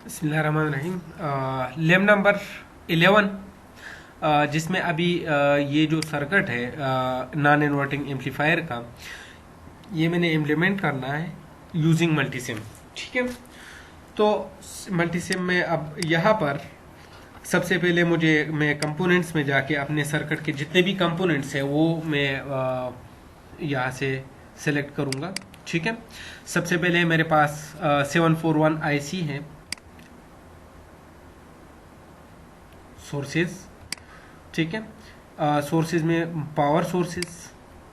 बिस्मिल्लाहिर्रहमानिर्रहीम। Lab number 11, जिसमें अभी ये जो सर्किट है नॉन इन्वर्टिंग एम्पलीफायर का, ये मैंने इम्प्लीमेंट करना है यूजिंग मल्टीसिम। ठीक है, तो मल्टीसिम में अब यहाँ पर सबसे पहले मैं कंपोनेंट्स में जाके अपने सर्किट के जितने भी कंपोनेंट्स हैं वो मैं यहाँ से सेलेक्ट करूँगा। ठीक है, सबसे पहले मेरे पास 741 आईसी है, सोर्सेज। ठीक है, सोर्सेज में पावर सोर्सेज।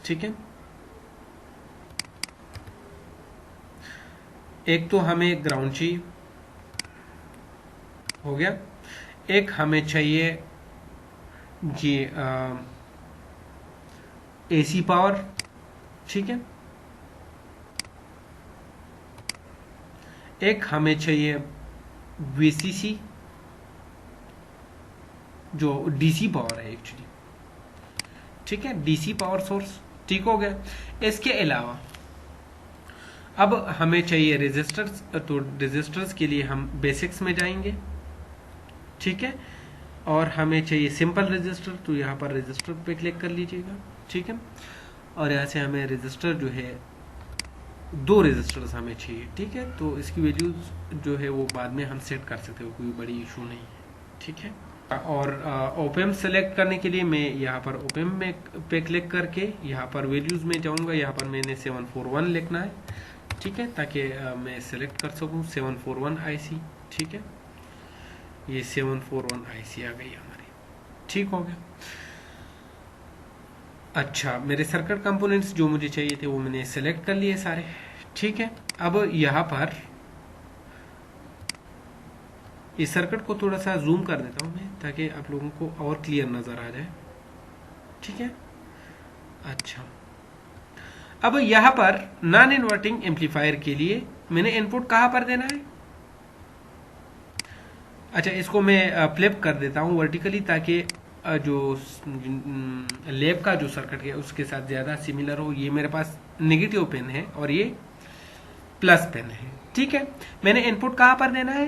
ठीक है, एक तो हमें ग्राउंड चाहिए, हो गया। एक हमें चाहिए जी एसी पावर। ठीक है, एक हमें चाहिए वीसीसी जो डीसी पावर है एक्चुअली। ठीक है, डीसी पावर सोर्स। ठीक हो गया। इसके अलावा अब हमें चाहिए रेजिस्टर्स, तो रेजिस्टर्स के लिए हम बेसिक्स में जाएंगे। ठीक है, और हमें चाहिए सिंपल रेजिस्टर, तो यहाँ पर रेजिस्टर पे क्लिक कर लीजिएगा। ठीक है, और यहाँ से हमें रेजिस्टर जो है 2 रेजिस्टर्स हमें चाहिए। ठीक है, तो इसकी वैल्यूज जो है वो बाद में हम सेट कर सकते हो, कोई बड़ी इशू नहीं है। ठीक है, और ओपेम सेलेक्ट करने के लिए मैं यहाँ पर ओपेम में पे क्लिक करके यहाँ पर वैल्यूज में जाऊँगा। यहाँ पर मैंने 741 लिखना है। ठीक है, ताकि मैं सेलेक्ट कर सकूँ 741 आईसी। ठीक है, ये 741 आईसी आ गई हमारी। ठीक हो गया। अच्छा, मेरे सर्किट कंपोनेंट्स जो मुझे चाहिए थे वो मैंने सेलेक्ट कर लिए सारे। ठीक है, अब यहाँ पर इस सर्किट को थोड़ा सा जूम कर देता हूँ मैं, ताकि आप लोगों को और क्लियर नजर आ जाए। ठीक है, अच्छा, अब यहाँ पर नॉन इन्वर्टिंग एम्पलीफायर के लिए मैंने इनपुट कहाँ पर देना है। अच्छा, इसको मैं फ्लिप कर देता हूँ वर्टिकली, ताकि जो लैब का जो सर्किट है उसके साथ ज़्यादा सिमिलर हो। ये मेरे पास नेगेटिव पिन है और ये प्लस पिन है। ठीक है, मैंने इनपुट कहाँ पर देना है,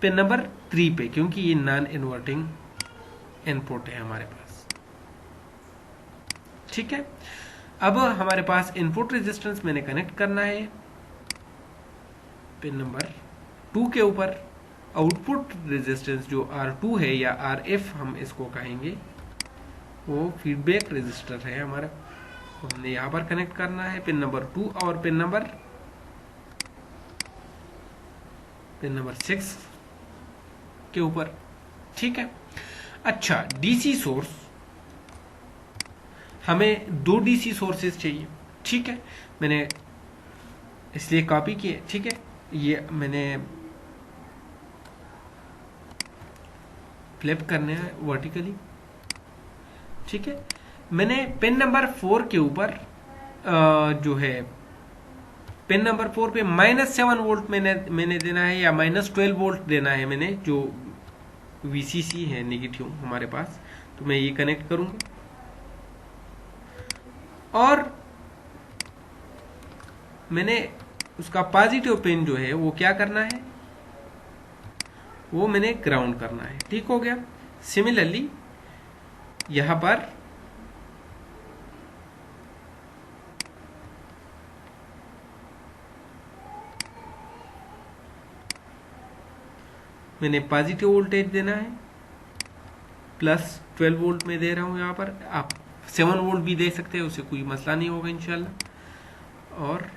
पिन नंबर 3 पे, क्योंकि ये नॉन इन्वर्टिंग इनपुट है हमारे पास। ठीक है, अब हमारे पास इनपुट रेजिस्टेंस मैंने कनेक्ट करना है पिन नंबर 2 के ऊपर। आउटपुट रेजिस्टेंस जो R2 है या RF हम इसको कहेंगे, वो फीडबैक रेजिस्टर है हमारा, हमने यहाँ पर कनेक्ट करना है पिन नंबर 2 और पिन नंबर 6 के ऊपर। ठीक है, अच्छा, डीसी सोर्स, हमें 2 डीसी सोर्सेज चाहिए। ठीक है, मैंने इसलिए कॉपी किए। ठीक है, ये मैंने फ्लिप करने हैं वर्टिकली। ठीक है, मैंने पिन नंबर 4 के ऊपर जो है पिन नंबर 4 पे -7 वोल्ट मैंने देना है, या -12 वोल्ट देना है मैंने, जो वीसीसी है नेगेटिव हमारे पास। तो मैं ये कनेक्ट करूंगा, और मैंने उसका पॉजिटिव पिन जो है वो क्या करना है, वो मैंने ग्राउंड करना है। ठीक हो गया। सिमिलरली यहां पर मैंने पॉजिटिव वोल्टेज देना है, +12 वोल्ट में दे रहा हूं। यहां पर आप 7 वोल्ट भी दे सकते हैं, उससे कोई मसला नहीं होगा इंशाल्लाह। और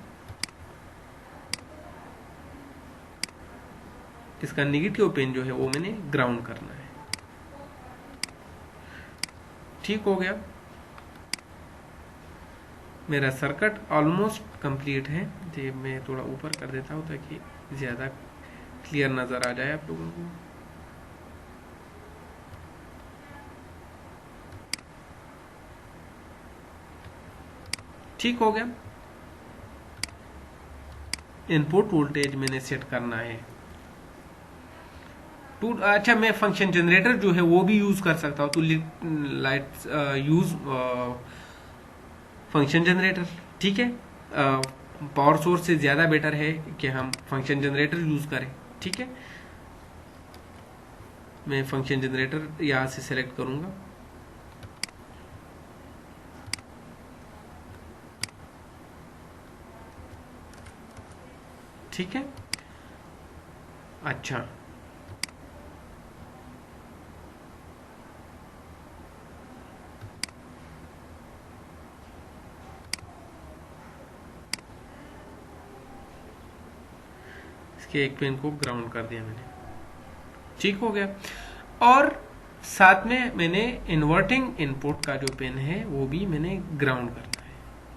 इसका नेगेटिव पिन जो है वो मैंने ग्राउंड करना है। ठीक हो गया, मेरा सर्किट ऑलमोस्ट कंप्लीट है। ये मैं थोड़ा ऊपर कर देता हूँ ताकि ज़्यादा क्लियर नज़र आ जाए आप लोगों को। ठीक हो गया। इनपुट वोल्टेज मैंने सेट करना है टू। अच्छा, मैं फंक्शन जनरेटर जो है वो भी यूज कर सकता हूँ, तो लाइट यूज फंक्शन जनरेटर। ठीक है, पावर सोर्स से ज़्यादा बेटर है कि हम फंक्शन जनरेटर यूज करें। ठीक है, मैं फंक्शन जनरेटर यहाँ से सेलेक्ट करूंगा। ठीक है, अच्छा इसके एक पिन को ग्राउंड कर दिया मैंने, ठीक हो गया। और साथ में मैंने इन्वर्टिंग इनपुट का जो पिन है वो भी मैंने ग्राउंड करना है।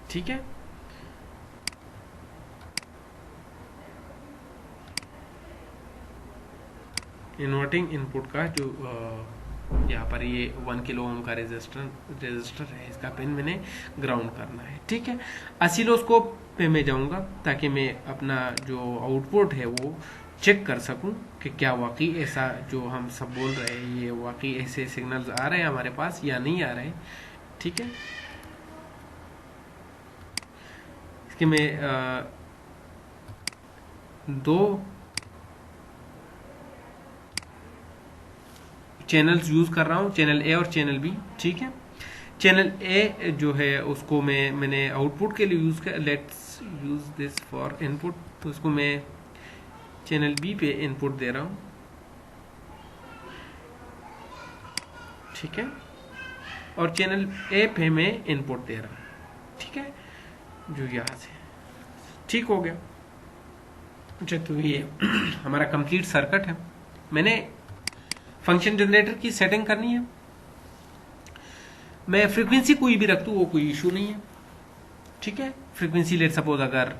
ठीक है, इन्वर्टिंग इनपुट का जो यहाँ पर ये 1 किलो ओम का रेजिस्टर है, इसका पिन मैंने ग्राउंड करना है। ठीक है, ऑसिलोस्कोप पे मैं जाऊंगा ताकि मैं अपना जो आउटपुट है वो चेक कर सकूं कि क्या वाकई ऐसा जो हम सब बोल रहे हैं ये वाकई ऐसे सिग्नल्स आ रहे हैं हमारे पास या नहीं आ रहे हैं। ठीक है, इसके मैं दो चैनल्स यूज कर रहा हूँ, चैनल ए और चैनल बी। ठीक है, चैनल ए जो है उसको मैंने आउटपुट के लिए यूज कर, let's use this for input, तो उसको मैं चैनल बी पे इनपुट दे रहा हूँ। ठीक है, और चैनल ए पे मैं इनपुट दे रहा हूँ। ठीक है, जो यहां से ठीक हो गया। अच्छा, तो ये हमारा कंप्लीट सर्किट है। मैंने फंक्शन जनरेटर की सेटिंग करनी है, मैं फ्रीक्वेंसी कोई भी रख दूं वो कोई इशू नहीं है। ठीक है, फ्रीक्वेंसी लेट सपोज अगर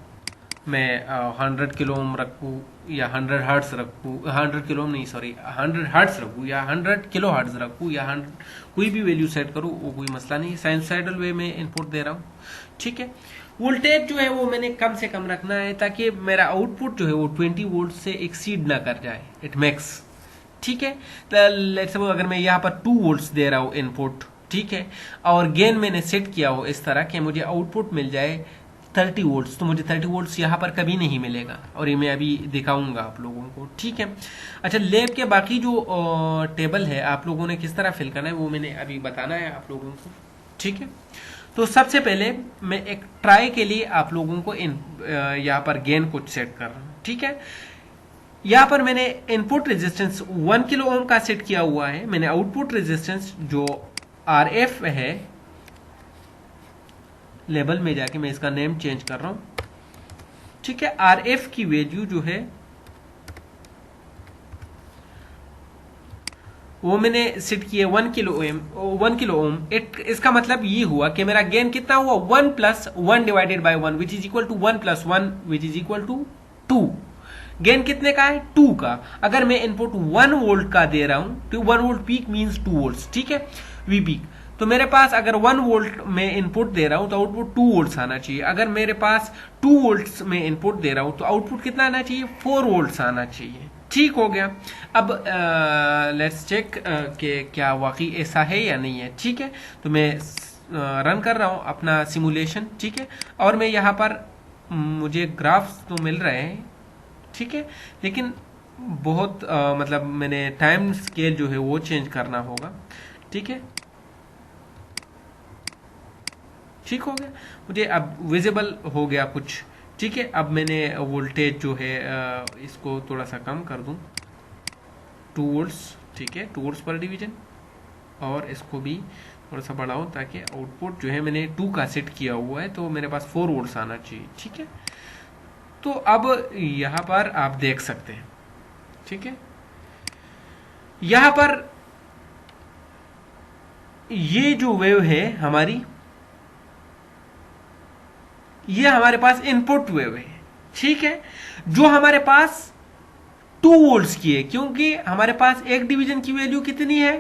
मैं 100 किलो ओम रखूं या 100 हर्ट्ज रखूं, 100 किलो ओम नहीं सॉरी 100 हर्ट्ज रखूं या 100 किलो हर्ट्ज रखूं या 100 कोई भी वैल्यू सेट करूं वो कोई मसला नहीं, साइनसॉइडल वे में इनपुट दे रहा हूं। ठीक है, वोल्टेज जो है वो मैंने कम से कम रखना है ताकि मेरा आउटपुट जो है वो 20 वोल्ट से एक्सीड ना कर जाए एट मैक्स। ठीक है, लेट्स सपोज अगर मैं यहाँ पर 2 वोल्ट्स दे रहा हूँ इनपुट, ठीक है, और गेन मैंने सेट किया हो इस तरह कि मुझे आउटपुट मिल जाए 30 वोल्ट्स, तो मुझे 30 वोल्ट्स यहाँ पर कभी नहीं मिलेगा, और ये मैं अभी दिखाऊंगा आप लोगों को। ठीक है, अच्छा लैब के बाकी जो टेबल है आप लोगों ने किस तरह फिल करना है वो मैंने अभी बताना है आप लोगों को। ठीक है, तो सबसे पहले मैं एक ट्राई के लिए आप लोगों को यहाँ पर गेन को सेट कर रहा हूँ। ठीक है, यहां पर मैंने इनपुट रेजिस्टेंस 1 किलो ओम का सेट किया हुआ है, मैंने आउटपुट रेजिस्टेंस जो RF है, लेबल में जाके मैं इसका नेम चेंज कर रहा हूं। ठीक है, RF की वैल्यू जो है वो मैंने सेट किया 1 किलो ओम। इसका मतलब ये हुआ कि मेरा गेन कितना हुआ 1 plus 1 divided by 1 which is equal to 1 plus 1 which is equal to 2। Gain कितने का है 2 का। अगर मैं इनपुट 1 वोल्ट का दे रहा हूं तो 1 वोल्ट पीक मींस 2 वोल्ट्स। ठीक है, वी पीक, तो मेरे पास अगर 1 वोल्ट में इनपुट दे रहा हूं तो आउटपुट 2 वोल्ट्स आना चाहिए। अगर मेरे पास 2 वोल्ट्स में इनपुट दे रहा हूं तो आउटपुट कितना आना चाहिए 4 वोल्ट्स आना चाहिए। ठीक हो गया, अब लेट्स चेक कि क्या वाकई ऐसा है या नहीं है। ठीक है, तो मैं रन कर रहा हूं अपना सिमुलेशन। ठीक है, और मैं यहाँ पर मुझे ग्राफ्स तो मिल रहे हैं, ठीक है, लेकिन बहुत मतलब मैंने टाइम स्केल जो है वो चेंज करना होगा। ठीक है, ठीक हो गया, मुझे अब विजिबल हो गया कुछ। ठीक है, अब मैंने वोल्टेज जो है इसको थोड़ा सा कम कर दूं 2 वोल्ट्स। ठीक है, 2 वोल्ट्स पर डिवीजन, और इसको भी थोड़ा सा बढ़ाऊं ताकि आउटपुट जो है मैंने 2 का सेट किया हुआ है तो मेरे पास 4 वोल्ट्स आना चाहिए। ठीक है, तो अब यहां पर आप देख सकते हैं। ठीक है, यहां पर ये जो वेव है हमारी, ये हमारे पास इनपुट वेव है। ठीक है, जो हमारे पास 2 वोल्ट्स की है, क्योंकि हमारे पास एक डिवीजन की वैल्यू कितनी है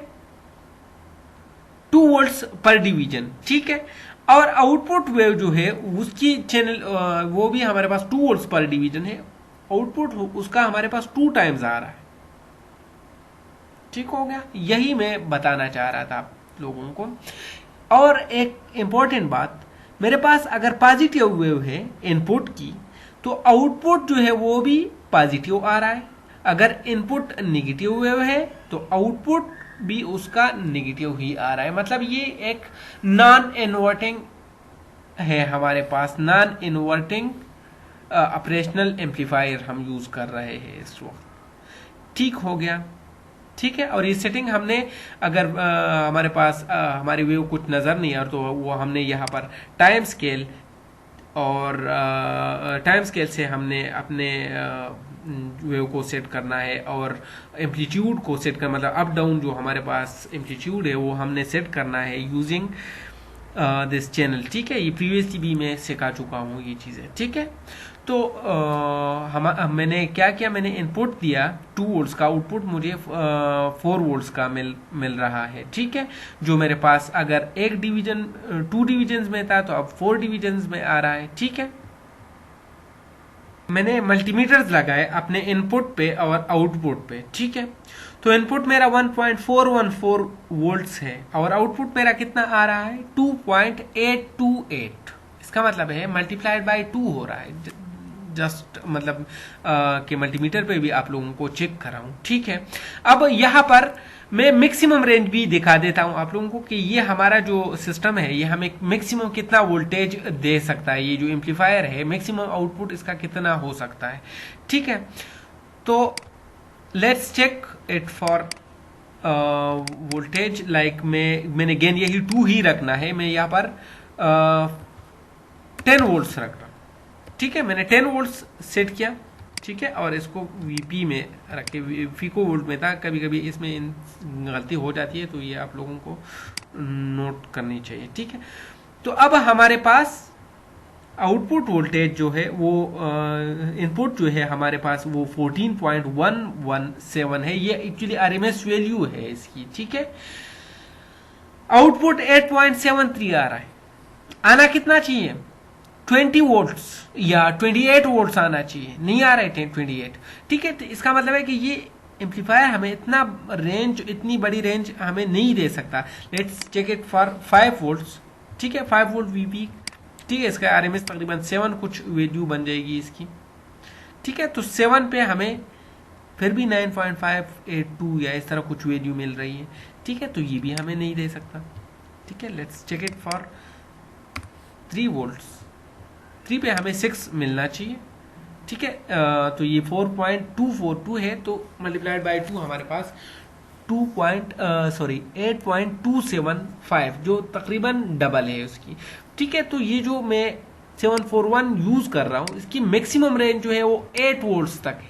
2 वोल्ट्स पर डिवीजन। ठीक है, और आउटपुट वेव जो है उसकी चैनल वो भी हमारे पास 2 वोल्ट्स पर डिवीजन है, आउटपुट उसका हमारे पास 2 टाइम्स आ रहा है। ठीक हो गया, यही मैं बताना चाह रहा था आप लोगों को। और एक इंपॉर्टेंट बात, मेरे पास अगर पॉजिटिव वेव है इनपुट की तो आउटपुट जो है वो भी पॉजिटिव आ रहा है, अगर इनपुट निगेटिव वेव है तो आउटपुट भी उसका निगेटिव ही आ रहा है, मतलब ये एक नॉन इन्वर्टिंग है हमारे पास, नॉन इन्वर्टिंग ऑपरेशनल एम्पलीफायर हम यूज कर रहे हैं इस वक्त। ठीक हो गया, ठीक है। और ये सेटिंग हमने अगर हमारे पास हमारी वेव कुछ नज़र नहीं आ रहा तो वो हमने यहाँ पर टाइम स्केल और टाइम स्केल से हमने अपने वेव को सेट करना है, और एम्पलीट्यूड को सेट करना, मतलब अप डाउन जो हमारे पास एम्पलीट्यूड है वो हमने सेट करना है यूजिंग दिस चैनल, ठीक है। ये प्रीवियसली भी मैं सिखा चुका हूँ ये चीज़ें, ठीक है। तो मैंने क्या किया, मैंने इनपुट दिया 2 वोल्ट्स का, आउटपुट मुझे 4 वोल्ट्स का मिल रहा है, ठीक है। जो मेरे पास अगर 2 डिवीजन में था तो अब 4 डिवीजन में आ रहा है, ठीक है। मैंने मल्टीमीटर्स लगाए अपने इनपुट पे और आउटपुट पे, ठीक है। तो इनपुट मेरा 1.414 वोल्ट्स है और आउटपुट मेरा कितना आ रहा है 2.828। इसका मतलब है मल्टीप्लाइड बाय 2 हो रहा है, जस्ट मतलब कि मल्टीमीटर पे भी आप लोगों को चेक कराऊं, ठीक है। अब यहाँ पर मैं मैक्सिमम रेंज भी दिखा देता हूं आप लोगों को कि ये हमारा जो सिस्टम है ये हमें मैक्सिमम कितना वोल्टेज दे सकता है, ये जो एम्पलीफायर है मैक्सिमम आउटपुट इसका कितना हो सकता है, ठीक है। तो let's check it for voltage, like मैंने गेन यही 2 ही रखना है, मैं यहाँ पर 10 वोल्ट्स रख रहा हूँ, ठीक है। मैंने 10 वोल्ट्स सेट किया, ठीक है, और इसको वीपी में रखे, फीको वोल्ट में था, कभी कभी इसमें गलती हो जाती है तो ये आप लोगों को नोट करनी चाहिए, ठीक है। तो अब हमारे पास आउटपुट वोल्टेज जो है वो इनपुट जो है हमारे पास वो 14.117 है, ये एक्चुअली आरएमएस वैल्यू है इसकी, ठीक है। आउटपुट 8.73 आ रहा है, आना कितना चाहिए 20 वोल्ट्स या 28 वोल्ट्स आना चाहिए, नहीं आ रहा है 28, ठीक है। तो इसका मतलब है कि ये एम्पलीफायर हमें इतना रेंज, इतनी बड़ी रेंज हमें नहीं दे सकता। Let's check it for 5 volts, ठीक है, 5 वोल्ट वीपी, ठीक है। इसका आरएमएस तकरीबन 7 कुछ वैल्यू बन जाएगी इसकी, ठीक है। तो 7 पे हमें फिर भी 9.582 या इस तरह कुछ वैल्यू मिल रही है, ठीक है। तो ये भी हमें नहीं दे सकता, ठीक है। Let's check it for 3 volts, 3 पे हमें 6 मिलना चाहिए, ठीक है। तो ये 4.242 है, तो मल्टीप्लाइड बाय 2 हमारे पास 8.275 जो तकरीबन डबल है उसकी, ठीक है। तो ये जो मैं 741 यूज कर रहा हूं इसकी मैक्सिमम रेंज जो है वो 8 वोल्ट्स तक है।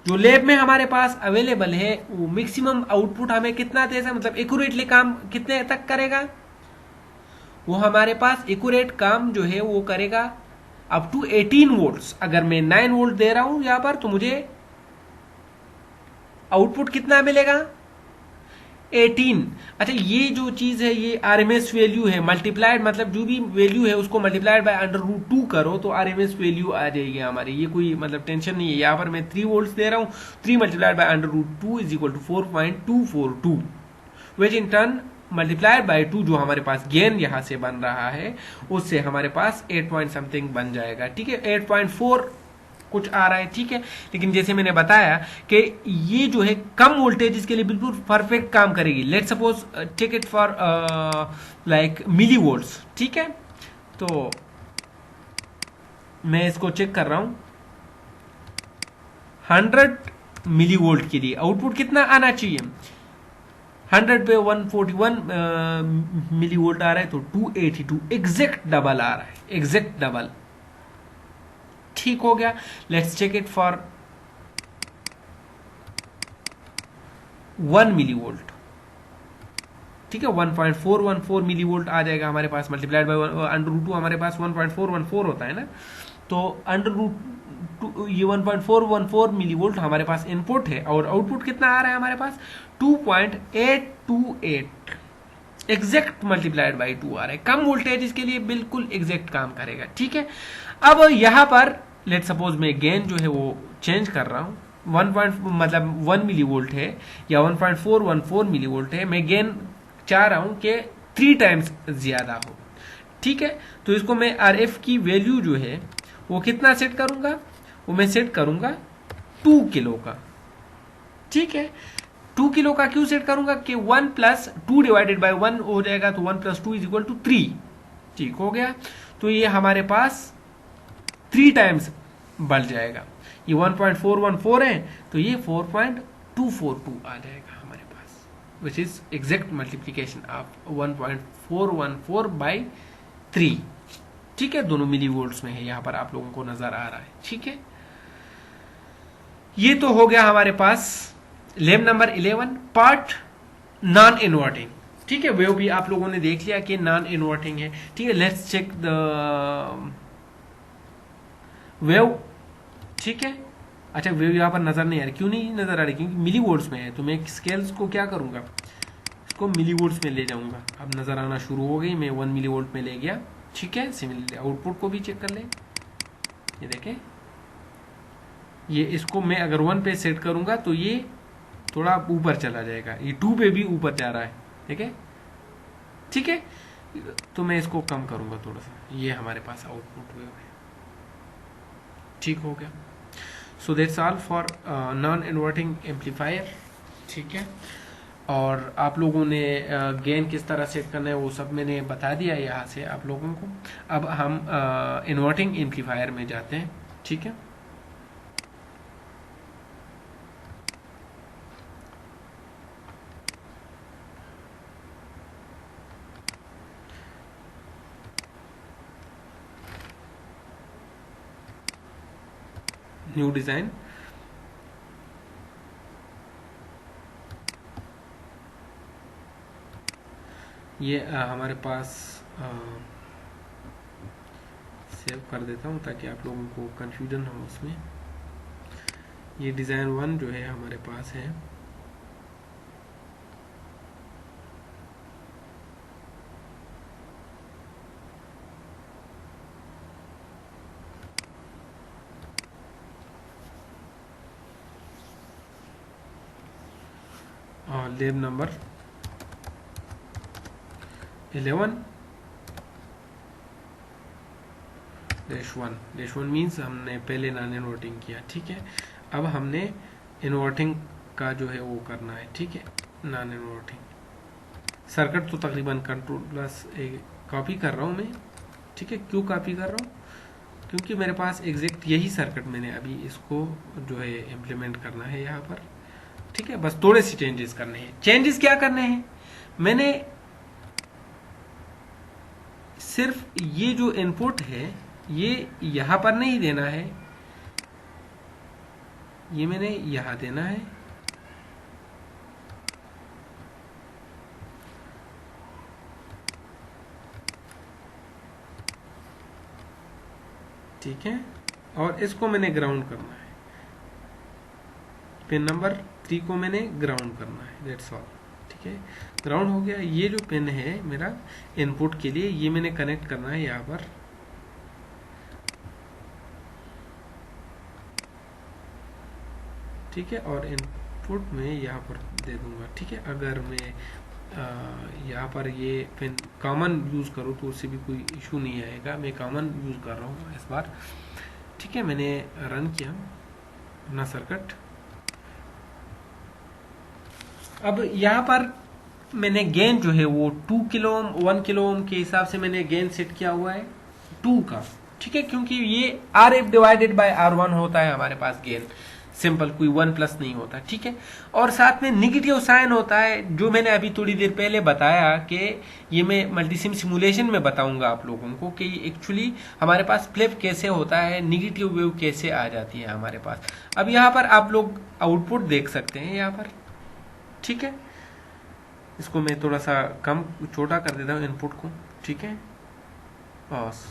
जो लैब में हमारे पास अवेलेबल है वो मैक्सिमम आउटपुट हमें कितना दे सकता, मतलब एक्यूरेटली काम कितने तक करेगा, वो हमारे पास एक्यूरेट काम जो है वो करेगा अप टू 18 वोल्ट्स। अगर मैं 9 वोल्ट दे रहा हूं यहां पर तो मुझे आउटपुट कितना मिलेगा 18। अच्छा, ये जो चीज है ये आरएमएस वैल्यू है, मल्टीप्लाइड मतलब जो भी वैल्यू है उसको मल्टीप्लाइड बाय √2 करो तो आरएमएस वैल्यू आ जाएगी हमारी, ये कोई मतलब टेंशन नहीं है। यहां पर मैं 3 वोल्ट्स दे रहा हूं, 3 multiplied by √2 is equal to 4.242 which in turn multiplied by 2 जो हमारे पास गेन यहां से बन रहा है उससे हमारे पास 8 पॉइंट समथिंग बन जाएगा, ठीक है। 8.4 कुछ आ रहा है, ठीक है। लेकिन जैसे मैंने बताया कि ये जो है कम वोल्टेज के लिए बिल्कुल परफेक्ट काम करेगी। Let suppose take it for like millivolts, ठीक है। तो मैं इसको चेक कर रहा हूं 100 मिली वोल्ट के लिए आउटपुट कितना आना चाहिए, 100 पे 141 मिली वोल्ट आ रहा है तो 282 एग्जैक्ट डबल आ रहा है, एग्जैक्ट डबल, ठीक हो गया। Let's check it for 1 millivolt, ठीक है। 1.414 मिली वोल्ट आ जाएगा हमारे पास, मल्टीप्लाइड बाय √2 हमारे पास 1.414 होता है ना, तो √2 ये 1.414 मिली वोल्ट हमारे पास इनपुट है और आउटपुट कितना आ रहा है हमारे पास 2.828 एग्जैक्ट मल्टीप्लाइड बाय 2 आ रहा है। कम वोल्टेज इसके लिए बिल्कुल एग्जैक्ट काम करेगा, ठीक है। अब यहां पर लेट सपोज मैं गेन जो है वो चेंज कर रहा हूं, 1 मिली वोल्ट है या 1.414 मिली वोल्ट है, मैं गेन चाह रहा हूं कि 3 टाइम्स ज्यादा हो, ठीक है। तो इसको मैं आरएफ की वैल्यू जो है वो कितना सेट करूंगा, वो मैं सेट करूंगा किलो का, ठीक है। 2 किलो का क्यों सेट करूंगा कि 1 प्लस 2 डिवाइडेड बाय 1 हो जाएगा, तो 1 प्लस 2 इज इक्वल टू 3, ठीक हो गया। तो ये हमारे पास 3 टाइम्स बढ़ जाएगा। ये 1.414 है तो ये 4.242 आ जाएगा हमारे पास, which is exact multiplication of 1.414 by 3, ठीक है। दोनों मिली वोल्ट्स में है, यहां पर आप लोगों को नजर आ रहा है, ठीक है। ये तो हो गया हमारे पास लेम नंबर 11 पार्ट नॉन इन्वर्टिंग, ठीक है। वेव भी आप लोगों ने देख लिया कि नॉन इन्वर्टिंग है, ठीक है। लेट्स चेक द वेव, ठीक है। अच्छा वेव यहां पर नजर नहीं आ रही, क्यों नहीं नजर आ रही? क्योंकि मिली वोल्ट्स में है, तो मैं स्केल्स को क्या करूंगा, इसको मिली वोल्ट्स में ले जाऊंगा। अब नजर आना शुरू हो गई, मैं 1 मिली वोल्ट में ले गया, ठीक है। सिमिलरली आउटपुट को भी चेक कर ले, ये देखें, ये इसको मैं अगर 1 पे सेट करूंगा तो ये थोड़ा ऊपर चला जाएगा, ये 2 पे भी ऊपर जा रहा है, ठीक है, ठीक है। तो मैं इसको कम करूंगा थोड़ा सा, ये हमारे पास आउटपुट वेव है, ठीक हो गया। So that's all for non inverting amplifier, ठीक है। और आप लोगों ने गेन किस तरह सेट करना है वो सब मैंने बता दिया यहाँ से आप लोगों को। अब हम इन्वर्टिंग एम्पलीफायर में जाते हैं, ठीक है। न्यू डिजाइन, ये हमारे पास सेव कर देता हूँ ताकि आप लोगों को कंफ्यूजन हो उसमें। ये डिज़ाइन 1 जो है हमारे पास है, और लेब नंबर 11 -1 मीन्स हमने पहले नॉन इन्वर्टिंग किया, ठीक है। अब हमने इन्वर्टिंग का जो है वो करना है, ठीक है। नॉन इन्वर्टिंग सर्किट तो तकरीबन कंट्रोल प्लस कॉपी कर रहा हूँ मैं, ठीक है। क्यों कॉपी कर रहा हूँ? क्योंकि मेरे पास एग्जैक्ट यही सर्किट मैंने अभी इसको जो है इम्प्लीमेंट करना है यहाँ पर, ठीक है। बस थोड़े से चेंजेस करने हैं। चेंजेस क्या करने हैं? मैंने सिर्फ ये जो इनपुट है ये यहां पर नहीं देना है, ये मैंने यहां देना है, ठीक है। और इसको मैंने ग्राउंड करना है, पिन नंबर 3 को मैंने ग्राउंड करना है, दैट्स ऑल, ठीक है। ग्राउंड हो गया। ये जो पिन है मेरा इनपुट के लिए, ये मैंने कनेक्ट करना है यहाँ पर, ठीक है। और इनपुट में यहाँ पर दे दूंगा, ठीक है। अगर मैं यहाँ पर ये पिन कॉमन यूज करूँ तो उससे भी कोई इशू नहीं आएगा। मैं कॉमन यूज कर रहा हूँ इस बार, ठीक है। मैंने रन किया अपना सर्किट। अब यहाँ पर मैंने गेन जो है वो 2 किलो ओम 1 किलो ओम के हिसाब से मैंने गेन सेट किया हुआ है 2 का, ठीक है। क्योंकि ये RF डिवाइडेड बाय R1 होता है हमारे पास गेन, सिंपल, कोई 1 प्लस नहीं होता, ठीक है। और साथ में निगेटिव साइन होता है, जो मैंने अभी थोड़ी देर पहले बताया कि ये मैं मल्टीसिम सिमुलेशन में बताऊंगा आप लोगों को कि एक्चुअली हमारे पास फ्लिप कैसे होता है, निगेटिव वेव कैसे आ जाती है हमारे पास। अब यहाँ पर आप लोग आउटपुट देख सकते हैं यहाँ पर, ठीक है। इसको मैं थोड़ा सा कम छोटा कर देता हूँ इनपुट को, ठीक है। बस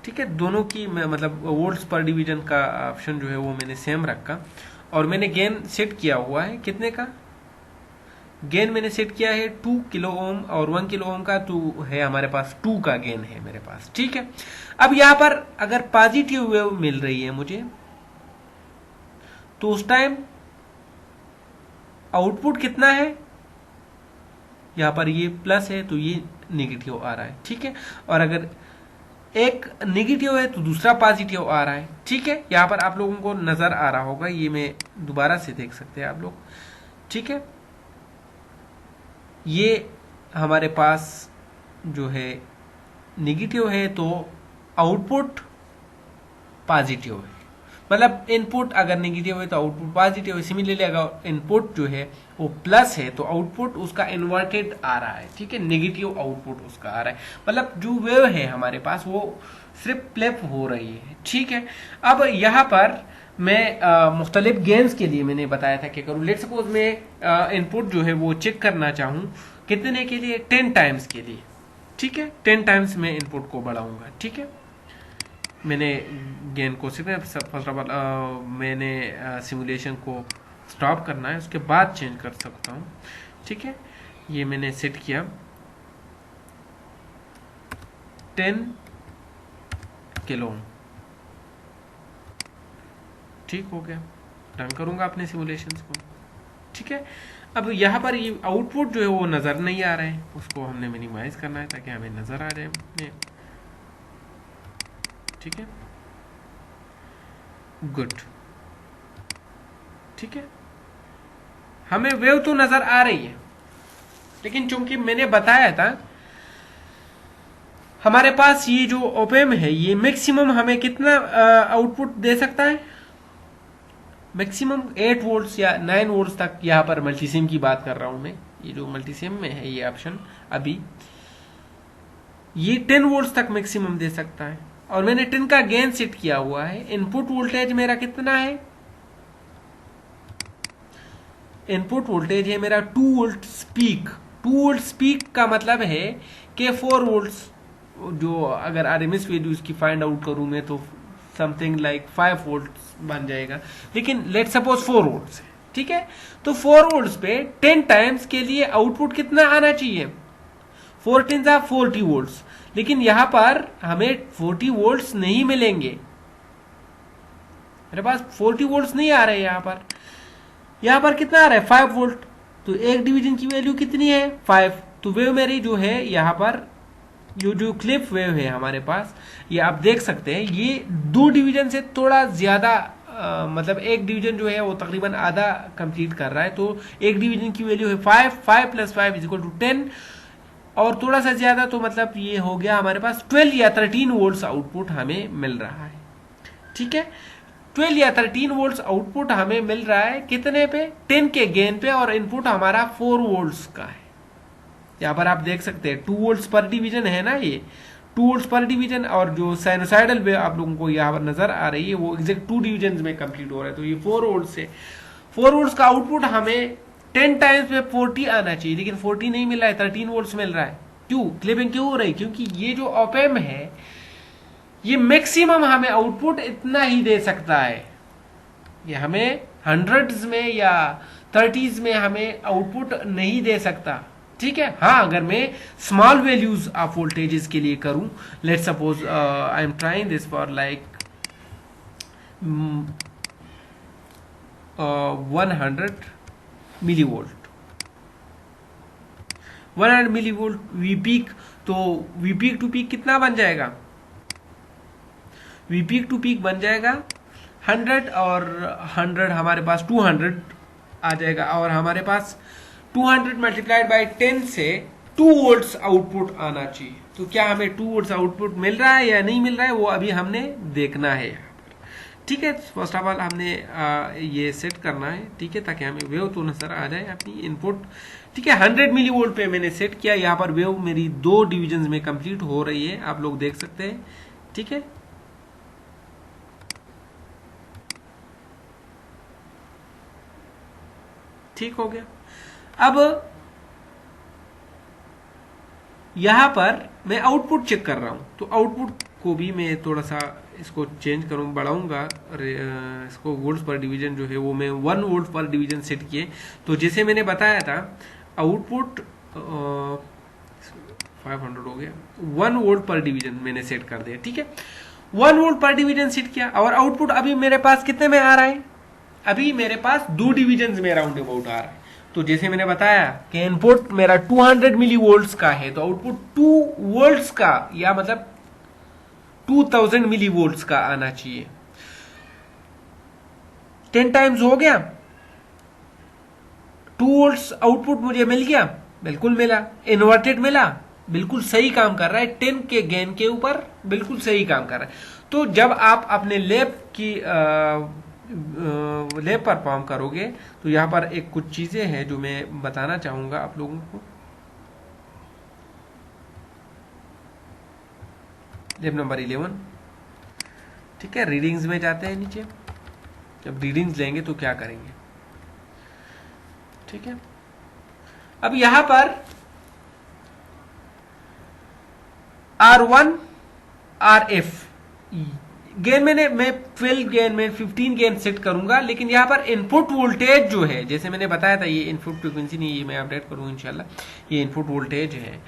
ठीक है। दोनों की मतलब वोल्ट्स पर डिवीजन का ऑप्शन जो है वो मैंने सेम रखा। और मैंने गेन सेट किया हुआ है कितने का? गेन मैंने सेट किया है 2 किलो ओम, और 1 किलो ओम का तो है हमारे पास 2 का गेन है मेरे पास, ठीक है। अब यहां पर अगर पॉजिटिव वेव मिल रही है मुझे, तो उस टाइम आउटपुट कितना है? यहां पर ये प्लस है तो ये नेगेटिव आ रहा है, ठीक है। और अगर एक नेगेटिव है तो दूसरा पॉजिटिव आ रहा है। ठीक है, यहां पर आप लोगों को नजर आ रहा होगा, ये मैं दोबारा से देख सकते हैं आप लोग। ठीक है, ये हमारे पास जो है नेगेटिव है तो आउटपुट पॉजिटिव है, मतलब इनपुट अगर नेगेटिव है तो आउटपुट पॉजिटिव है। सिमिलरली अगर इनपुट जो है वो प्लस है तो आउटपुट उसका इन्वर्टेड आ रहा है। ठीक है, नेगेटिव आउटपुट उसका आ रहा है, मतलब जो वेव है हमारे पास वो सिर्फ फ्लिप हो रही है। ठीक है, अब यहाँ पर मैं मुख्तलिफ गेन्स के लिए मैंने बताया था क्या करूँ। लेट सपोज मैं इनपुट जो है वो चेक करना चाहूँ, कितने के लिए, 10 टाइम्स के लिए। ठीक है, 10 टाइम्स मैं इनपुट को बढ़ाऊंगा। ठीक है, मैंने गेन को फर्स्ट ऑफ ऑल मैंने सिमुलेशन को स्टॉप करना है, उसके बाद चेंज कर सकता हूँ। ठीक है, ये मैंने सेट किया 10 किलो। ठीक हो गया, रन करूंगा अपने सिमुलेशंस को। ठीक है, अब यहाँ पर ये आउटपुट जो है वो नज़र नहीं आ रहे हैं, उसको हमने मिनिमाइज करना है ताकि हमें नज़र आ जाए। ठीक है, गुड। ठीक है, हमें वेव तो नजर आ रही है, लेकिन चूंकि मैंने बताया था हमारे पास ये जो ओपेम है ये मैक्सिमम हमें कितना आउटपुट दे सकता है, मैक्सिमम 8 वोल्ट्स या 9 वोल्ट्स तक। यहां पर मल्टीसिम की बात कर रहा हूं मैं, ये जो मल्टीसिम में है ये ऑप्शन अभी ये 10 वोल्ट्स तक मैक्सिमम दे सकता है, और मैंने 10 का गेन सेट किया हुआ है। इनपुट वोल्टेज मेरा कितना है, इनपुट वोल्टेज है मेरा 2 वोल्ट स्पीक। 2 वोल्ट स्पीक का मतलब है कि 4 वोल्ट्स, जो अगर आरएमएस वैल्यूज की फाइंड आउट करूं मैं तो समथिंग लाइक 5 वोल्ट्स बन जाएगा, लेकिन लेट सपोज 4 वोल्ट्स है। ठीक है, तो 4 वोल्ट्स पे 10 टाइम्स के लिए आउटपुट कितना आना चाहिए, 4 10 40 वोल्ट्स। लेकिन यहां पर हमें 40 वोल्ट्स नहीं मिलेंगे, मेरे पास 40 वोल्ट्स नहीं आ रहे। यहां पर कितना आ रहा है, 5 वोल्ट। तो एक डिवीजन की वैल्यू कितनी है, 5। तो वेव मेरी जो है यहां पर जो क्लिप वेव है हमारे पास, ये आप देख सकते हैं ये 2 डिवीजन से थोड़ा ज्यादा मतलब एक डिवीजन जो है वो तकरीबन आधा कंप्लीट कर रहा है। तो एक डिवीजन की वैल्यू है 5, 5 + 5 = 10, और थोड़ा सा ज्यादा तो मतलब ये हो गया हमारे पास 12 या 13 वोल्ट्स आउटपुट हमें मिल रहा है। ठीक है, 12 या 13 वोल्ट्स आउटपुट हमें मिल रहा है कितने पे, 10 के गेन पे, और इनपुट हमारा 4 वोल्ट्स का है। यहां पर आप देख सकते हैं 2 वोल्ट्स पर डिवीजन है ना, ये 2 वोल्ट्स पर डिवीजन, और जो साइनोसाइडल वेव आप लोगों को यहाँ पर नजर आ रही है वो एग्जैक्ट 2 डिवीजन में कंप्लीट हो रहा है। तो ये 4 वोल्ट्स है, 4 वोल्ट्स का आउटपुट हमें 10 टाइम्स पे 40 आना चाहिए, लेकिन 40 नहीं मिल रहा है, 13 वोल्ट्स मिल रहा है। क्यों, क्लिपिंग क्यों हो रही है, क्योंकि ये जो ऑप-एम्प है ये मैक्सिमम हमें आउटपुट इतना ही दे सकता है, ये हमें हंड्रेड्स में या 30s में हमें आउटपुट नहीं दे सकता। ठीक है, हाँ अगर मैं स्मॉल वैल्यूज ऑफ वोल्टेजेस के लिए करूं, let suppose I am trying this for like 100 millivolt, 100 millivolt V peak, तो वी पीक टू पीक कितना बन जाएगा, वी पीक टू पीक बन जाएगा 100, और 100 हमारे पास 200 आ जाएगा, और हमारे पास 200 मल्टीप्लाइड बाई 10 से 2 वोल्ट्स आउटपुट आना चाहिए। तो क्या हमें 2 वोल्ट्स आउटपुट मिल रहा है या नहीं मिल रहा है वो अभी हमने देखना है यहाँ पर। ठीक है, फर्स्ट ऑफ ऑल हमने ये सेट करना है, ठीक है, ताकि हमें वेव तो नजर आ जाए अपनी इनपुट। ठीक है, 100 मिली वोल्ट पे मैंने सेट किया, यहाँ पर वेव मेरी 2 डिविजन में कंप्लीट हो रही है, आप लोग देख सकते हैं। ठीक है, ठीक हो गया। अब यहां पर मैं आउटपुट चेक कर रहा हूं, तो आउटपुट को भी मैं थोड़ा सा इसको चेंज करूं, बढ़ाऊंगा इसको, वोल्ट्स पर डिवीजन जो है वो मैं 1 वोल्ट पर डिवीजन सेट किए। तो जैसे मैंने बताया था आउटपुट 500 हो गया, 1 वोल्ट पर डिवीजन मैंने सेट कर दिया। ठीक है, 1 वोल्ट पर डिवीजन सेट किया, और आउटपुट अभी मेरे पास कितने में आ रहा है, अभी मेरे पास 2 डिवीजन में राउंड अबाउट आ रहा है। तो जैसे मैंने बताया कि इनपुट मेरा 200 मिली वोल्ट्स का है, तो आउटपुट 2 वोल्ट्स का, या मतलब 2000 मिली वोल्ट्स का आना चाहिए। 10 टाइम्स हो गया, 2 वोल्ट्स आउटपुट मुझे मिल गया, बिल्कुल मिला। इन्वर्टेड मिला, बिल्कुल सही काम कर रहा है, 10 के गेन के ऊपर बिल्कुल सही काम कर रहा है। तो जब आप अपने लैब परफॉर्म करोगे तो यहां पर एक कुछ चीजें हैं जो मैं बताना चाहूंगा आप लोगों को। लैब नंबर 11, ठीक है। रीडिंग्स में जाते हैं नीचे। जब रीडिंग्स लेंगे तो क्या करेंगे, ठीक है। अब यहां पर R1 RF गेन मैं 12 गेन में 15 गेन सेट करूंगा, लेकिन यहां पर इनपुट वोल्टेज जो है, जैसे मैंने बताया था, ये इनपुट फ्रीक्वेंसी नहीं, ये मैं अपडेट करूंगा इंशाल्लाह। ये इनपुट वोल्टेज है,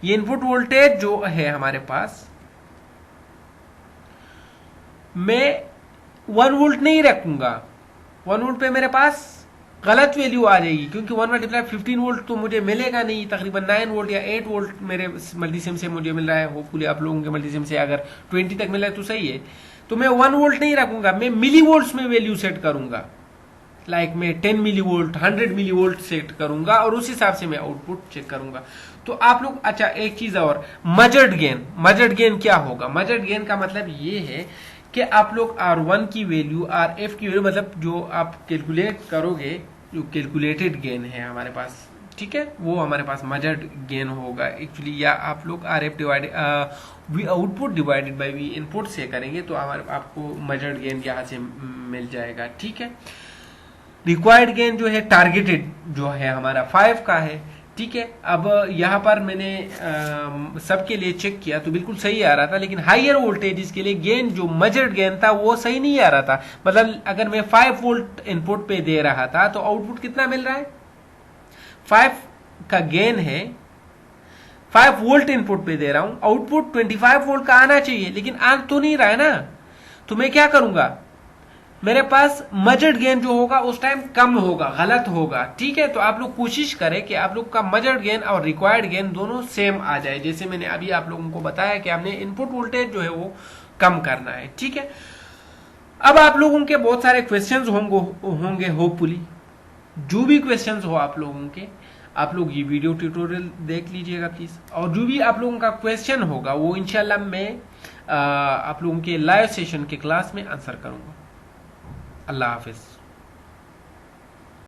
ये इनपुट वोल्टेज जो है हमारे पास, मैं 1 वोल्ट नहीं रखूंगा। 1 वोल्ट पे मेरे पास गलत वैल्यू आ जाएगी, क्योंकि 1 मल्टीप्लाई 15 वोल्ट तो मुझे मिलेगा नहीं। तकरीबन 9 वोल्ट या 8 वोल्ट मेरे मल्टीसिम से मुझे मिल रहा है। होपफुली आप लोगों के मल्टीसिम से अगर 20 तक मिला है तो सही है। तो मैं 1 वोल्ट नहीं रखूंगा, मैं मिली वोल्ट्स में वैल्यू सेट करूंगा। लाइक मैं 10 millivolt, 100 millivolt set करूंगा और उस हिसाब से मैं आउटपुट चेक करूंगा। तो आप लोग, अच्छा एक चीज और, मजर्ड गेन। मजर्ड गेन क्या होगा? मजर्ड गेन का मतलब ये है कि आप लोग R1 की वैल्यू, RF की वैल्यू, मतलब जो आप कैलकुलेट करोगे, जो कैलकुलेटेड गेन है हमारे पास, ठीक है, वो हमारे पास मजर्ड गेन होगा एक्चुअली। या आप लोग RF divided we output divided by we input से करेंगे तो हमारे आपको मजर्ड गेन यहाँ से मिल जाएगा, ठीक है। रिक्वायर्ड गेन जो है टारगेटेड जो है हमारा 5 का है, ठीक है। अब यहाँ पर मैंने सबके लिए चेक किया तो बिल्कुल सही आ रहा था, लेकिन हायर वोल्टेज के लिए गेन जो मजर्ड गेन था वो सही नहीं आ रहा था। मतलब अगर मैं 5 वोल्ट इनपुट पे दे रहा था तो आउटपुट कितना मिल रहा है? 5 का गेन है, 5 वोल्ट इनपुट पे दे रहा हूं, आउटपुट 25 वोल्ट का आना चाहिए, लेकिन आ तो नहीं रहा है ना। तो मैं क्या करूंगा, मेरे पास मजर्ड गेन जो होगा उस टाइम कम होगा, गलत होगा, ठीक है। तो आप लोग कोशिश करें कि आप लोग का मजर्ड गेन और रिक्वायर्ड गेन दोनों सेम आ जाए। जैसे मैंने अभी आप लोगों को बताया कि हमने इनपुट वोल्टेज जो है वो कम करना है, ठीक है। अब आप लोगों के बहुत सारे क्वेश्चंस होंगे होपफुली। जो भी क्वेश्चंस हो आप लोगों के, आप लोग ये वीडियो ट्यूटोरियल देख लीजिएगा प्लीज, और जो भी आप लोगों का क्वेश्चन होगा वो इंशाल्लाह मैं आप लोगों के लाइव सेशन के क्लास में आंसर करूंगा। अल्लाह हाफिज।